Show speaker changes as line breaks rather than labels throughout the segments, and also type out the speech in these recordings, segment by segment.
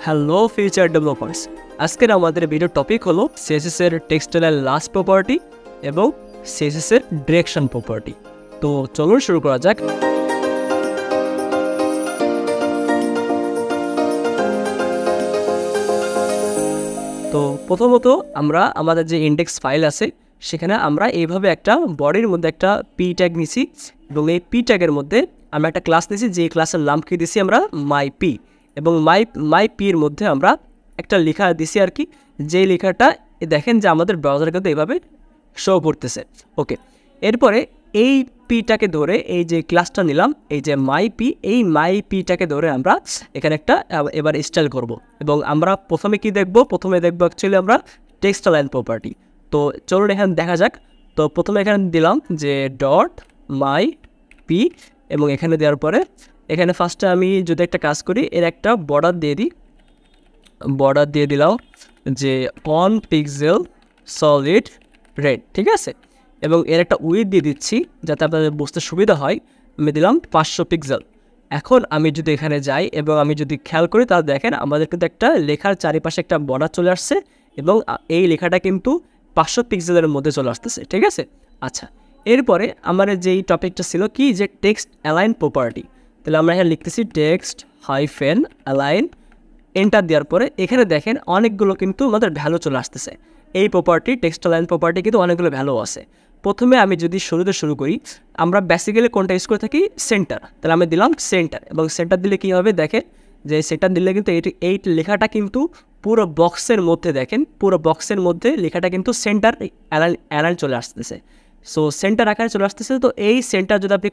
Hello future developers, আজকের আমাদের video topic হলো সিএসএস এর টেক্সটাইল লাস্ট প্রপার্টি এবং সিএসএস এর ডিরেকশন প্রপার্টি। তো চলুন শুরু করা যাক। তো প্রথমত আমরা আমাদের যে ইন্ডেক্স ফাইল আছে সেখানে আমরা এইভাবে একটা বডির মধ্যে একটা পি ট্যাগ নিছি এবং এই পি ট্যাগের মধ্যে আমরা একটা ক্লাস নিছি, যে ক্লাসের নাম কি দিছি আমরা মাই পি, এবং মাই পির মধ্যে আমরা একটা লেখা দিছি আর কি, যে লেখাটা দেখেন যে আমাদের ব্রাউজারে কিন্তু এইভাবে শো করতেছে। ওকে, এরপরে এই পিটাকে ধরে এই যে ক্লাসটা নিলাম, এই যে মাই পি, এই মাই পিটাকে ধরে আমরা এখানে একটা এবার স্টাইল করব এবং আমরা প্রথমে কি দেখব, প্রথমে দেখবো অ্যাকচুয়ালি আমরা টেক্সটাইল প্রপার্টি। তো চলুন এখানে দেখা যাক। তো প্রথমে এখানে দিলাম যে ডট মাই পি এবং এখানে দেওয়ার পরে এখানে ফার্স্টে আমি যদি একটা কাজ করি, এর একটা বর্ডার দিয়ে দিই, বর্ডার দিয়ে দিলাম যে 1 পিক্সেল সলিড রেড, ঠিক আছে, এবং এর একটা উইথ দিয়ে দিচ্ছি যাতে আপনাদের বুঝতে সুবিধা হয়। আমি দিলাম 500 পিক্সেল। এখন আমি যদি এখানে যাই এবং আমি যদি খেয়াল করি তাহলে দেখেন আমাদের কিন্তু একটা লেখার চারিপাশে একটা বর্ডার চলে আসছে এবং এই লেখাটা কিন্তু 500 পিক্সেলের মধ্যে চলে আসতেছে, ঠিক আছে। আচ্ছা, এরপরে আমার যেই টপিকটা ছিল কি, যে টেক্সট অ্যালাইন প্রপার্টি। তাহলে আমরা এখানে লিখতেছি টেক্সট হাইফেন অ্যালাইন, এন্টার দেওয়ার পরে এখানে দেখেন অনেকগুলো কিন্তু আমাদের ভ্যালু চলে আসতেছে। এই প্রপার্টি টেক্সট অ্যালাইন প্রপার্টি কিন্তু অনেকগুলো ভ্যালু আছে। প্রথমে আমি যদি শুরুতে শুরু করি, আমরা বেসিক্যালি কোনটা ইউজ করে থাকি, সেন্টার। তাহলে আমি দিলাম সেন্টার, এবং সেন্টার দিলে কী হবে দেখেন যে সেন্টার দিলে কিন্তু এই লেখাটা কিন্তু পুরো বক্সের মধ্যে, দেখেন পুরো বক্সের মধ্যে লেখাটা কিন্তু সেন্টার অ্যালাইন চলে আসতেছে। সো সেন্টার আকারে চলে আসতেছে। তো এই সেন্টার যদি আপনি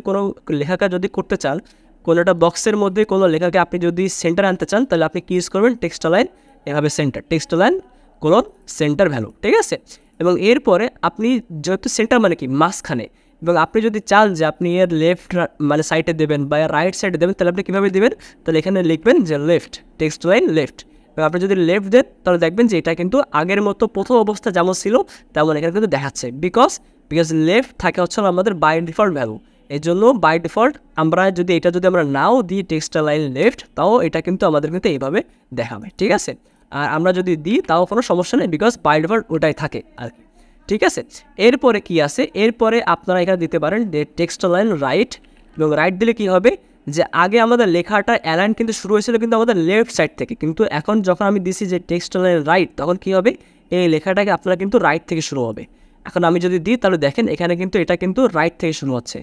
কোনো লেখাকে যদি করতে চান, কোনো একটা বক্সের মধ্যে কোনো লেখাকে আপনি যদি সেন্টার আনতে চান, তাহলে আপনি কী ইউজ করবেন, টেক্সট অ্যালাইন, এভাবে centre, text align colon centre value, ঠিক আছে। এবং এরপরে আপনি যেহেতু সেন্টার মানে কি মাঝখানে, এবং আপনি যদি চান যে আপনি এর লেফট মানে সাইডে দেবেন বা রাইট সাইডে দেবেন, তাহলে আপনি কীভাবে দেবেন, তাহলে এখানে লিখবেন যে লেফট, টেক্সট লাইন লেফট। এবং আপনি যদি লেফট দেন তাহলে দেখবেন যে এটা কিন্তু আগের মতো প্রথম অবস্থা যেমন ছিল তেমন এখানে কিন্তু দেখাচ্ছে, বিকজ লেফট থাকে হচ্ছে আমাদের বাই ডিফল্ট ভ্যালু। এই জন্য বাই ডিফল্ট আমরা যদি আমরা নাও দিই টেক্সট লাইন লেফট, তাও এটা কিন্তু আমাদের কিন্তু এইভাবে দেখাবে, ঠিক আছে। আর আমরা যদি দিই তাও কোনো সমস্যা নেই, বিকজ বাই ডিফল্ট ওটাই থাকে আর কি, ঠিক আছে। এরপরে কি আছে, এরপরে আপনারা এখানে দিতে পারেন টেক্সট লাইন রাইট, এবং রাইট দিলে কি হবে, যে আগে আমাদের লেখাটা অ্যালাইন কিন্তু শুরু হয়েছিল কিন্তু আমাদের লেফট সাইড থেকে, কিন্তু এখন যখন আমি দিছি যে টেক্সট লাইন রাইট, তখন কি হবে, এই লেখাটাকে আপনারা কিন্তু রাইট থেকে শুরু হবে। এখন আমি যদি দিই তাহলে দেখেন এখানে কিন্তু এটা কিন্তু রাইট থেকে শুরু হচ্ছে,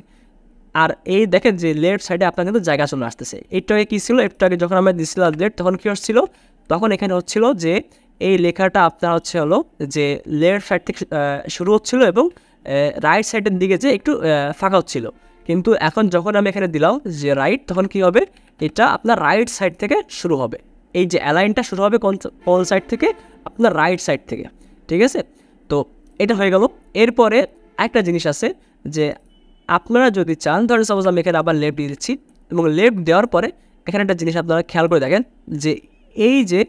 আর এই দেখেন যে লেফট সাইডে আপনার কিন্তু জায়গা চলে আসতেছে। এইটাকে কী ছিল, একটু আগে যখন আমরা দিছিলাম লেফট, তখন কী হচ্ছিল, তখন এখানে হচ্ছিল যে এই লেখাটা আপনার হলো যে লেফট সাইড থেকে শুরু হচ্ছিল এবং রাইট সাইডের দিকে যে একটু ফাঁকা হচ্ছিল। কিন্তু এখন যখন আমি এখানে দিলাম যে রাইট, তখন কি হবে, এটা আপনার রাইট সাইড থেকে শুরু হবে। এই যে অ্যালাইনটা শুরু হবে কোন সাইড থেকে, আপনার রাইট সাইড থেকে, ঠিক আছে। তো এটা হয়ে গেল। এরপরে একটা জিনিস আছে যে আপনারা যদি চান, ধরেন সাপোজ আমি এখানে আবার লেফট দিয়ে দিচ্ছি, এবং লেফট দেওয়ার পরে এখানে একটা জিনিস আপনারা খেয়াল করে দেখেন যে এই যে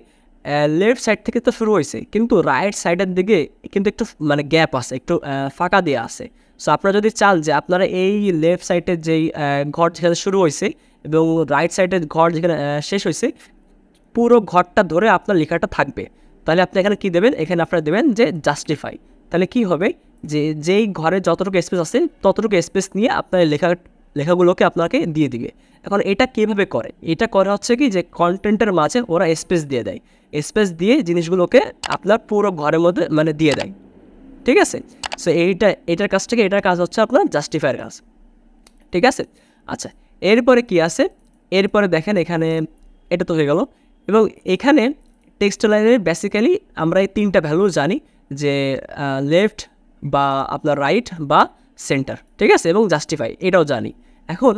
লেফট সাইড থেকে তো শুরু হয়েছে, কিন্তু রাইট সাইডের দিকে কিন্তু একটু মানে গ্যাপ আছে, একটু ফাঁকা দেওয়া আছে। সো আপনারা যদি চান যে আপনারা এই লেফট সাইডের যেই ঘর যেখানে শুরু হয়েছে এবং রাইট সাইডের ঘর যেখানে শেষ হয়েছে, পুরো ঘরটা ধরে আপনার লেখাটা থাকবে, তাহলে আপনি এখানে কী দেবেন, এখানে আপনারা দেবেন যে জাস্টিফাই। তাহলে কি হবে, যে যেই ঘরে যতটুকু স্পেস আছে ততটুকু স্পেস নিয়ে আপনার লেখাগুলোকে আপনাকে দিয়ে দিবে। এখন এটা কীভাবে করে, এটা করা হচ্ছে কি, যে কন্টেন্টের মাঝে ওরা স্পেস দিয়ে দেয়, স্পেস দিয়ে জিনিসগুলোকে আপনার পুরো ঘরের মধ্যে মানে দিয়ে দেয়, ঠিক আছে। সো এটার কাছ থেকে এটার কাজ হচ্ছে আপনার জাস্টিফাইয়ের কাজ, ঠিক আছে। আচ্ছা, এরপরে কি আছে, এরপরে দেখেন এখানে এটা তো হয়ে গেল, এবং এখানে টেক্সট লাইনের বেসিক্যালি আমরা এই তিনটা ভ্যালু জানি, যে লেফট বা আপনার রাইট বা সেন্টার, ঠিক আছে, এবং জাস্টিফাই এটাও জানি। এখন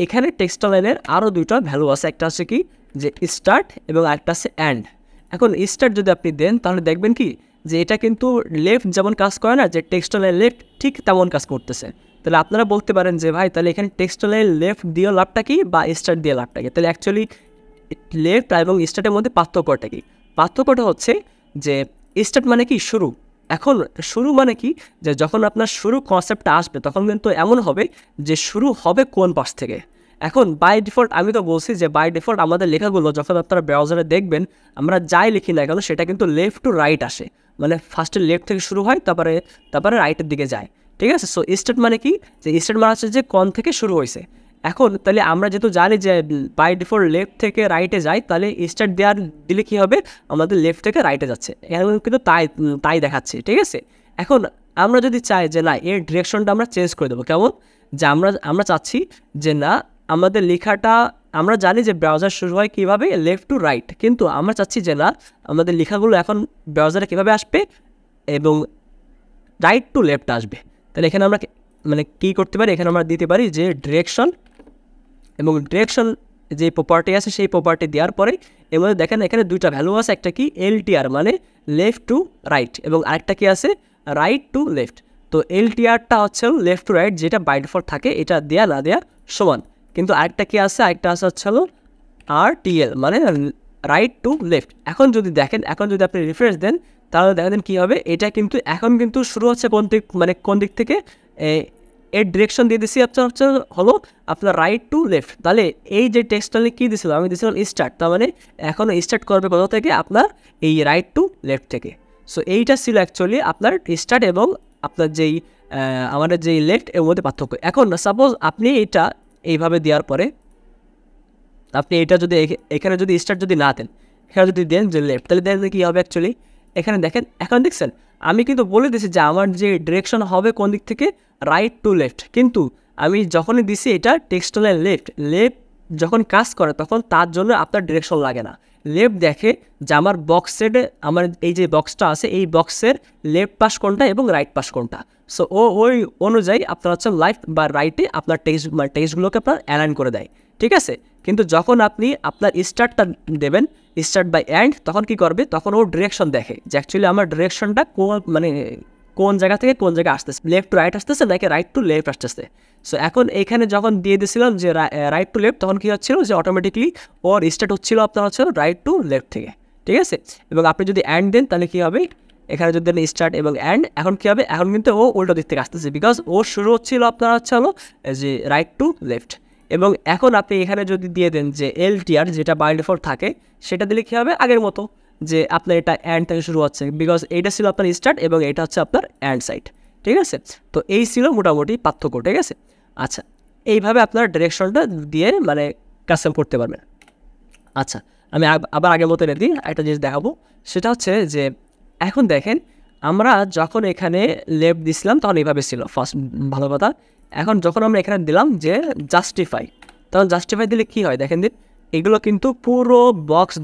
এখানে টেক্সট লাইনের আরও দুইটা ভ্যালু আছে, একটা আছে কি, যে স্টার্ট এবং আরেকটা আছে অ্যান্ড। এখন স্টার্ট যদি আপনি দেন তাহলে দেখবেন কি, যে এটা কিন্তু লেফট যেমন কাজ করে না, যে টেক্সট লাইন লেফট ঠিক তেমন কাজ করতেছে। তাহলে আপনারা বলতে পারেন যে ভাই তাহলে এখানে টেক্সট লাইন লেফট দিয়ে লাভটা কি, বা স্টার্ট দিয়ে লাভটা কি। তাহলে অ্যাকচুয়ালি লেফট এবং স্টার্টের মধ্যে পার্থক্যটা কি, পার্থক্যটা হচ্ছে যে স্টার্ট মানে কি শুরু। এখন শুরু মানে কি, যে যখন আপনার শুরু কনসেপ্টটা আসবে তখন কিন্তু এমন হবে যে শুরু হবে কোন পাশ থেকে। এখন বাই ডিফল্ট আমি তো বলছি যে বাই ডিফল্ট আমাদের লেখাগুলো যখন আপনারা ব্রাউজারে দেখবেন আমরা যাই লিখি না কেন সেটা কিন্তু লেফট টু রাইট আসে, মানে ফার্স্টে লেফট থেকে শুরু হয় তারপরে রাইটের দিকে যায়, ঠিক আছে। সো স্টার্ট মানে কি, যে স্টার্ট মানে হচ্ছে যে কোন থেকে শুরু হয়েছে। এখন তাহলে আমরা যেহেতু জানি যে বাই ডিফল্ট লেফট থেকে রাইটে যায়, তাহলে স্টার্ট দিলে কী হবে, আমাদের লেফট থেকে রাইটে যাচ্ছে, এখন কিন্তু তাই দেখাচ্ছে, ঠিক আছে। এখন আমরা যদি চাই যে না এর ডিরেকশনটা আমরা চেঞ্জ করে দেবো, কেমন, যে আমরা চাচ্ছি যে না আমাদের লেখাটা, আমরা জানি যে ব্রাউজার শুরু হয় কীভাবে, লেফট টু রাইট, কিন্তু আমরা চাচ্ছি যে না আমাদের লেখাগুলো এখন ব্রাউজারে কীভাবে আসবে এবং রাইট টু লেফট আসবে। তাহলে এখানে আমরা মানে কী করতে পারি, এখানে আমরা দিতে পারি যে ডিরেকশন, এবং ডিরেকশন যে প্রপার্টি আছে সেই প্রপার্টি দেওয়ার পরে এর মধ্যে দেখেন এখানে দুইটা ভ্যালু আছে, একটা কি LTR মানে লেফট টু রাইট, এবং আরেকটা কি আছে রাইট টু লেফট। তো LTRটা হচ্ছে লেফট টু রাইট, যেটা বাই ডিফল্ট থাকে, এটা দেয়া না দেয়া সমান, কিন্তু আরেকটা কি আছে, আরেকটা আছে হচ্ছে RTL মানে রাইট টু লেফট। এখন যদি দেখেন, এখন যদি আপনি রিফ্রেশ দেন তাহলে দেখেন কী হবে, এটা কিন্তু এখন কিন্তু শুরু হচ্ছে কোন দিক থেকে, এর ডিরেকশন দিয়ে দিছি হলো আপনার রাইট টু লেফট। তাহলে এই যে টেক্সটটা কী দিয়েছিলাম, আমি দিয়েছিলাম স্টার্ট, তার মানে এখন স্টার্ট করবে কোথা থেকে, আপনার এই রাইট টু লেফট থেকে। সো এইটা ছিল অ্যাকচুয়ালি আপনার স্টার্ট এবং আপনার আমাদের যেই লেফট এর মধ্যে পার্থক্য। এখন সাপোজ আপনি এটা এইভাবে দেওয়ার পরে আপনি এটা যদি এখানে যদি স্টার্ট যদি না দেন, এখানে যদি দেন যে লেফট, তাহলে দেখেন কী হবে অ্যাকচুয়ালি, এখানে দেখেন এখন দেখছেন আমি কিন্তু বলে দিয়েছি যে আমার যে ডিরেকশন হবে কোন দিক থেকে, রাইট টু লেফট, কিন্তু আমি যখনই দিছি এটা টেক্সটাইল লেফট যখন কাজ করে তখন তার জন্য আপনার ডিরেকশন লাগে না, লেফট দেখে যে আমার বক্সের, আমার এই যে বক্সটা আছে এই বক্সের লেফট পাশ কোনটা এবং রাইট পাশ কোনটা। সো ওই অনুযায়ী আপনার হচ্ছে লেফট বা রাইটে আপনার টেক্সটগুলোকে আপনার অ্যালাইন করে দেয়, ঠিক আছে। কিন্তু যখন আপনি আপনার স্টার্টটা দেবেন, স্টার্ট বাই এন্ড, তখন কি করবে, তখন ও ডিরেকশন দেখে যে অ্যাকচুয়ালি আমার ডিরেকশনটা কোন জায়গা থেকে কোন জায়গায় আসতেছে, লেফট টু রাইট আসতেছে নাকি রাইট টু লেফট আসতেছে। সো এখন এইখানে যখন দিয়ে দিয়েছিলাম যে রাইট টু লেফট, তখন কী হচ্ছিল যে অটোমেটিকলি ওর স্টার্ট হচ্ছিল আপনার হচ্ছে রাইট টু লেফট থেকে, ঠিক আছে। এবং আপনি যদি অ্যান্ড দেন তাহলে কী হবে, এখানে যদি দেন স্টার্ট এবং অ্যান্ড, এখন কী হবে, এখন কিন্তু ও উল্টো দিক থেকে আসতেছে, বিকজ ও শুরু হচ্ছিল আপনার যে রাইট টু লেফট। এবং এখন আপনি এখানে যদি দিয়ে দেন যে LTR যেটা বাই ডিফল্ট থাকে, সেটা দিলে কী হবে আগের মতো, যে আপনার এটা অ্যান্ড থেকে শুরু হচ্ছে, বিকজ এইটা ছিল আপনার স্টার্ট এবং এটা হচ্ছে আপনার অ্যান্ড সাইড, ঠিক আছে। তো এই ছিল মোটামুটি পার্থক্য, ঠিক আছে। আচ্ছা, এইভাবে আপনার ডিরেকশনটা দিয়ে মানে কাস্টম করতে পারবেন। আচ্ছা, আমি আবার আগের মতো রেডি একটা জিনিস দেখাবো, সেটা হচ্ছে যে এখন দেখেন আমরা যখন এখানে লেফট দিছিলাম তখন এইভাবে ছিল ফার্স্ট, ভালো কথা। এখন যখন আমরা এখানে দিলাম যে জাস্টিফাই, তখন জাস্টিফাই দিলে কী হয় দেখেন দিন, এগুলো কিন্তু পুরো বক্স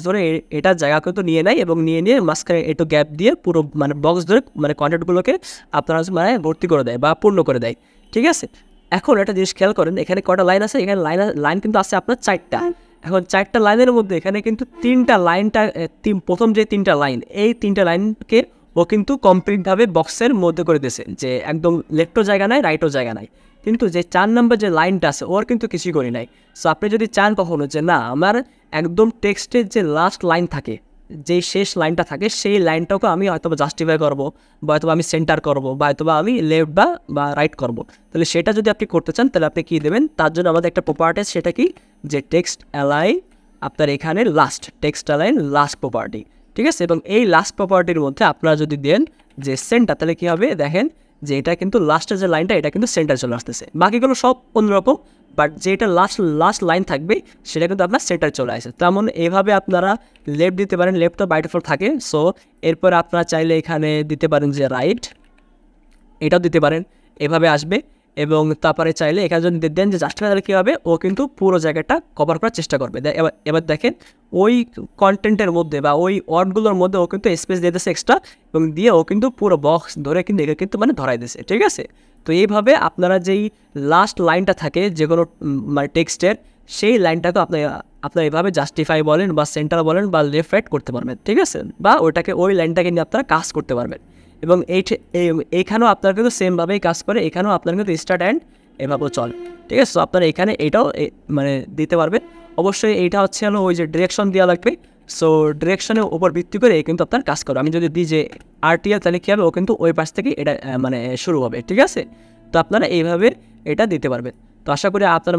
ধরে এটা জায়গা কিন্তু নিয়ে নেয়, এবং নিয়ে মাঝখানে একটু গ্যাপ দিয়ে পুরো মানে বক্স ধরে মানে কন্টেন্টগুলোকে আপনারা মানে ভর্তি করে দেয় বা পূর্ণ করে দেয়, ঠিক আছে। এখন একটা জিনিস খেয়াল করেন, এখানে কটা লাইন আছে, এখানে লাইন কিন্তু আছে আপনার 4টা। এখন 4টা লাইনের মধ্যে এখানে কিন্তু 3টা লাইনটা, প্রথম যে 3টা লাইন, এই 3টা লাইনকে ও কিন্তু কমপ্লিটভাবে বক্সের মধ্যে করে দিয়েছে, যে একদম লেফটও জায়গা নাই রাইটও জায়গা নাই। কিন্তু যে 4 নম্বর যে লাইনটা আছে ওর কিন্তু কিছুই করি নাই। সো আপনি যদি চান কখনো যে না আমার একদম টেক্সটের যে লাস্ট লাইন থাকে, যেই শেষ লাইনটা থাকে, সেই লাইনটাকে আমি হয়তো জাস্টিফাই করবো, বা হয়তো আমি সেন্টার করবো, বা হয়তো আমি লেফট বা রাইট করবো, তাহলে সেটা যদি আপনি করতে চান তাহলে আপনি কী দেবেন, তার জন্য আমাদের একটা প্রপার্টি আছে, সেটা কি, যে টেক্সট অ্যালাইন আপনার এখানে last, text align last property, ঠিক আছে। এবং এই লাস্ট প্রপার্টির মধ্যে আপনারা যদি দেন যে সেন্টার, তাহলে কী হবে দেখেন যে এটা কিন্তু লাস্টের যে লাইনটা এটা কিন্তু সেন্টার চলে আসতেছে, বাকিগুলো সব অন্যরকম, বাট যেটা লাস্ট লাইন থাকবে সেটা কিন্তু আপনার সেন্টার চলে আসে। তেমন এইভাবে আপনারা লেফট দিতে পারেন, লেফট তো বাই ডিফল্ট থাকে। সো এরপর আপনারা চাইলে এখানে দিতে পারেন যে রাইট, এটাও দিতে পারেন, এভাবে আসবে। এবং তারপরে চাইলে এখানে যদি দেন যে জাস্টিফাই, তাহলে কী হবে, ও কিন্তু পুরো জায়গাটা কভার করার চেষ্টা করবে। এবার দেখেন ওই কন্টেন্টের মধ্যে বা ওই ওয়ার্ডগুলোর মধ্যে ও কিন্তু স্পেস দিয়ে দিয়েছে এক্সট্রা, এবং দিয়ে ও কিন্তু পুরো বক্স ধরে কিন্তু একে কিন্তু মানে ধরাই দিয়েছে, ঠিক আছে। তো এইভাবে আপনারা যেই লাস্ট লাইনটা থাকে যে কোনো মানে টেক্সটের, সেই লাইনটাকে আপনারা এইভাবে জাস্টিফাই বলেন বা সেন্টার বলেন বা লেফট রাইট করতে পারবেন, ঠিক আছে, বা ওই লাইনটাকে নিয়ে আপনারা কাজ করতে পারবেন। এবং এইখানেও আপনার কিন্তু সেমভাবেই কাজ করে, এখানেও আপনার কিন্তু স্টার্ট অ্যান্ড এভাবেও চলে, ঠিক আছে। সো আপনারা এখানে এটাও মানে দিতে পারবেন। অবশ্যই এইটা হচ্ছে ওই যে ডিরেকশন দেওয়া লাগবে। সো ডিরেকশনের উপর ভিত্তি করে কিন্তু আপনার কাজ করবে। আমি যদি দিই যে RTL, তাহলে কী হবে, ও কিন্তু ওই পাশ থেকে এটা মানে শুরু হবে, ঠিক আছে। তো আপনারা এইভাবে এটা দিতে পারবেন। তো আশা করি আপনারা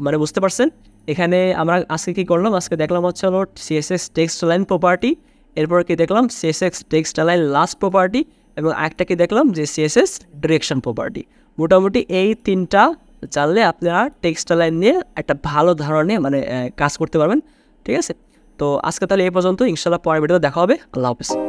মানে বুঝতে পারছেন। এখানে আমরা আজকে কী করলাম, আজকে দেখলাম হচ্ছে হলো সিএসএস টেক্সট লাইন প্রপার্টি, এরপর কি দেখলাম CSS text line last property, এবং একটা কি দেখলাম যে সিএসএস ডিরেকশন প্রপার্টি। মোটামুটি এই 3টা জানলে আপনারা টেক্সট লাইন নিয়ে একটা ভালো ধারণে কাজ করতে পারবেন। ঠিক আছে, তো আজকে তাহলে এই পর্যন্ত, ইনশাল্লাহ পরের ভিডিওতে দেখা হবে। আল্লাহ হাফেজ।